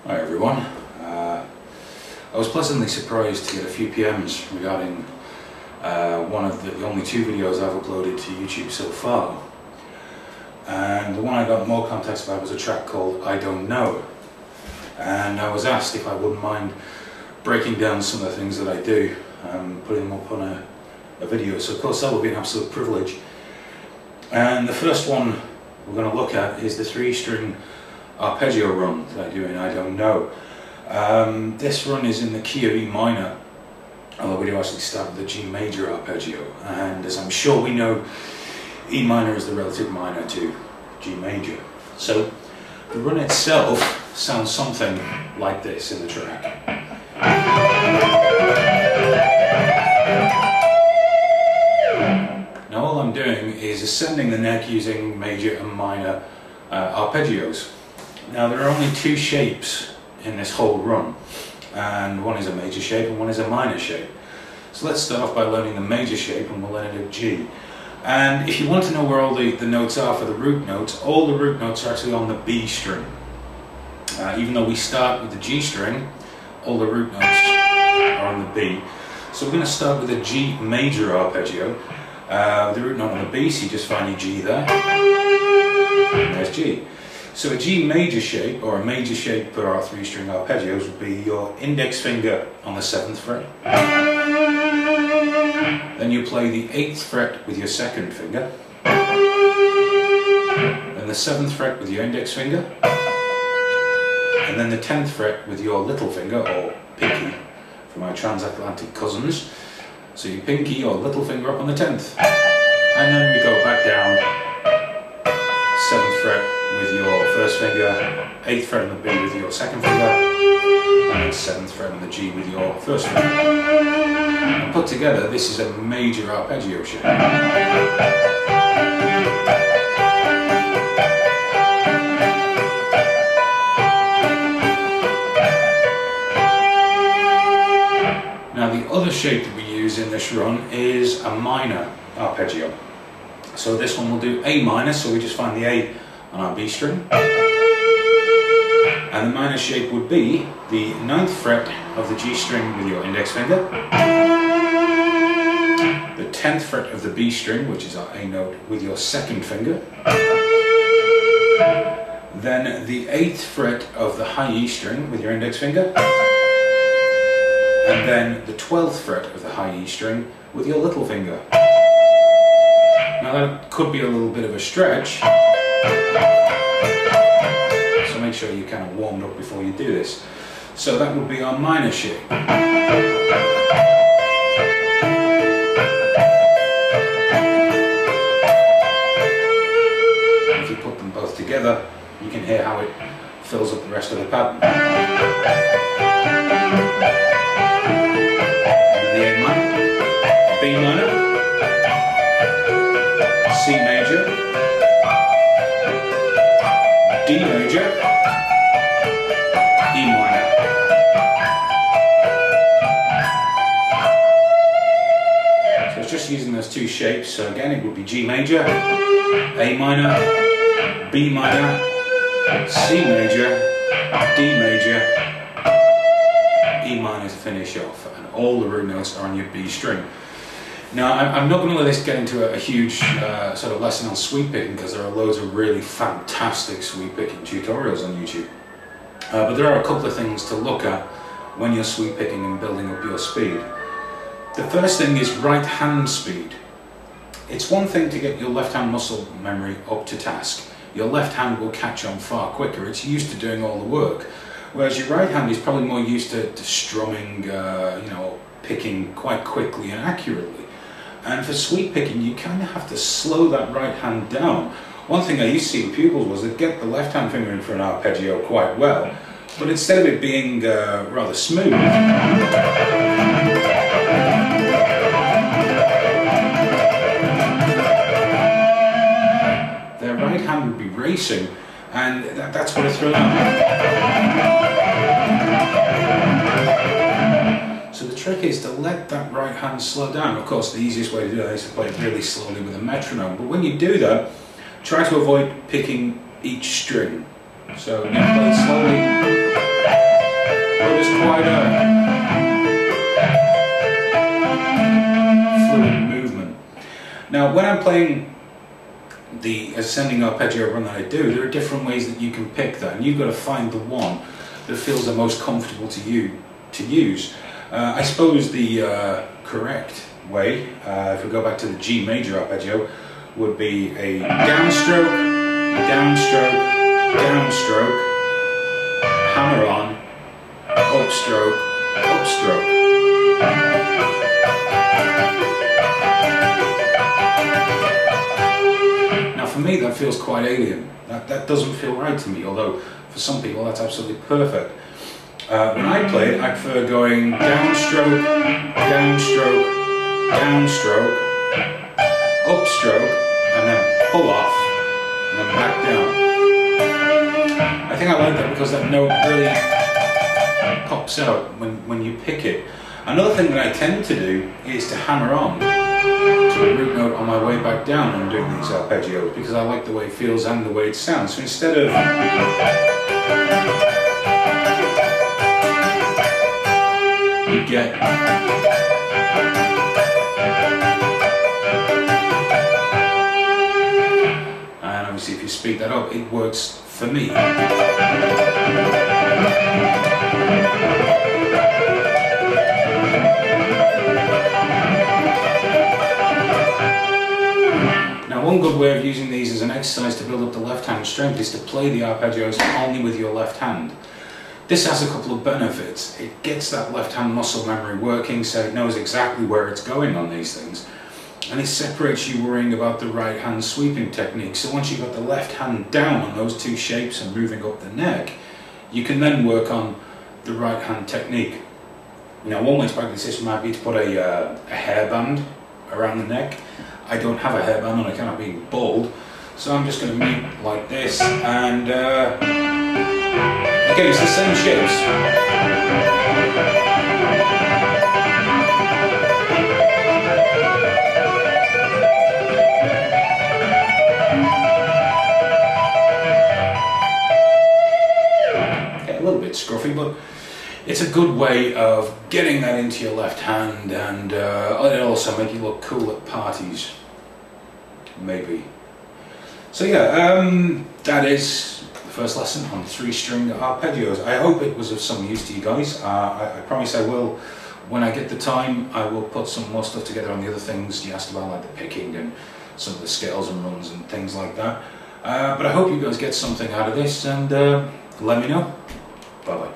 Hi everyone. I was pleasantly surprised to get a few PMs regarding one of the only two videos I've uploaded to YouTube so far. And the one I got more contacts about was a track called I Don't Know. And I was asked if I wouldn't mind breaking down some of the things that I do and putting them up on a video. So of course that would be an absolute privilege. And the first one we're going to look at is the 3-string arpeggio run that I do in I Don't Know. This run is in the key of E minor, although we do actually start with the G major arpeggio, and as I'm sure we know, E minor is the relative minor to G major. So the run itself sounds something like this in the track. Now all I'm doing is ascending the neck using major and minor arpeggios. Now there are only two shapes in this whole run, and one is a major shape and one is a minor shape. So let's start off by learning the major shape, and we'll learn it at G. And if you want to know where all the notes are for the root notes, all the root notes are actually on the B string. Even though we start with the G string, all the root notes are on the B. So we're going to start with a G major arpeggio. The root note on the B, so you just find your G there, and there's G. So a G major shape, or a major shape for our 3-string arpeggios, would be your index finger on the 7th fret. Then you play the 8th fret with your 2nd finger. Then the 7th fret with your index finger. And then the 10th fret with your little finger, or pinky, for my transatlantic cousins. So you pinky or little finger up on the 10th. And then we go back down, 7th fret with your 1st finger, 8th fret on the B with your 2nd finger, and then 7th fret on the G with your 1st finger. And put together, this is a major arpeggio shape. Now the other shape that we use in this run is a minor arpeggio. So this one will do A minor, so we just find the A on our B string. And the minor shape would be the 9th fret of the G string with your index finger, the 10th fret of the B string, which is our A note, with your 2nd finger, then the 8th fret of the high E string with your index finger, and then the 12th fret of the high E string with your little finger. Now that could be a little bit of a stretch, so make sure you're kind of warmed up before you do this. So that would be our minor shape. If you put them both together, you can hear how it fills up the rest of the pattern. The A minor, B minor, C major, D major, E minor. So it's just using those two shapes. So again, it would be G major, A minor, B minor, C major, D major, E minor to finish off, and all the root notes are on your B string. Now, I'm not going to let this get into a huge sort of lesson on sweep picking, because there are loads of really fantastic sweep picking tutorials on YouTube. But there are a couple of things to look at when you're sweep picking and building up your speed. The first thing is right hand speed. It's one thing to get your left hand muscle memory up to task. Your left hand will catch on far quicker. It's used to doing all the work. Whereas your right hand is probably more used to strumming, you know, picking quite quickly and accurately. And for sweep picking, you kind of have to slow that right hand down. One thing I used to see with pupils was they'd get the left hand finger in for an arpeggio quite well, but instead of it being rather smooth, their right hand would be racing, and that's what it's thrown out. So the trick is to let that right hand slow down. Of course, the easiest way to do that is to play it really slowly with a metronome. But when you do that, try to avoid picking each string. So you play it slowly. quite a fluid movement. Now when I'm playing the ascending arpeggio run that I do, there are different ways that you can pick that, and you've got to find the one that feels the most comfortable to you to use. I suppose the correct way, if we go back to the G major arpeggio, would be a downstroke, downstroke, downstroke, hammer on, upstroke, upstroke. Now for me that feels quite alien. That doesn't feel right to me, although for some people that's absolutely perfect. When I play it, I prefer going downstroke, downstroke, downstroke, upstroke, and then pull off, and then back down. I think I like that because that note really pops out when you pick it. Another thing that I tend to do is to hammer on to a root note on my way back down when I'm doing these arpeggios, because I like the way it feels and the way it sounds. So instead of you get and obviously if you speed that up, it works for me. Now one good way of using these as an exercise to build up the left hand strength is to play the arpeggios only with your left hand. This has a couple of benefits. It gets that left hand muscle memory working, so it knows exactly where it's going on these things. And it separates you worrying about the right hand sweeping technique. So once you've got the left hand down on those two shapes and moving up the neck, you can then work on the right hand technique. Now one way to practice this might be to put a hairband around the neck. I don't have a hairband on account of being bald, so I'm just going to mute like this, and again it's the same shapes. Okay, a little bit scruffy, but it's a good way of getting that into your left hand, and it'll also make you look cool at parties, maybe. So yeah, that is the first lesson on 3-string arpeggios. I hope it was of some use to you guys. I promise I will, when I get the time, I will put some more stuff together on the other things you asked about, like the picking and some of the scales and runs and things like that. But I hope you guys get something out of this, and let me know. Bye bye.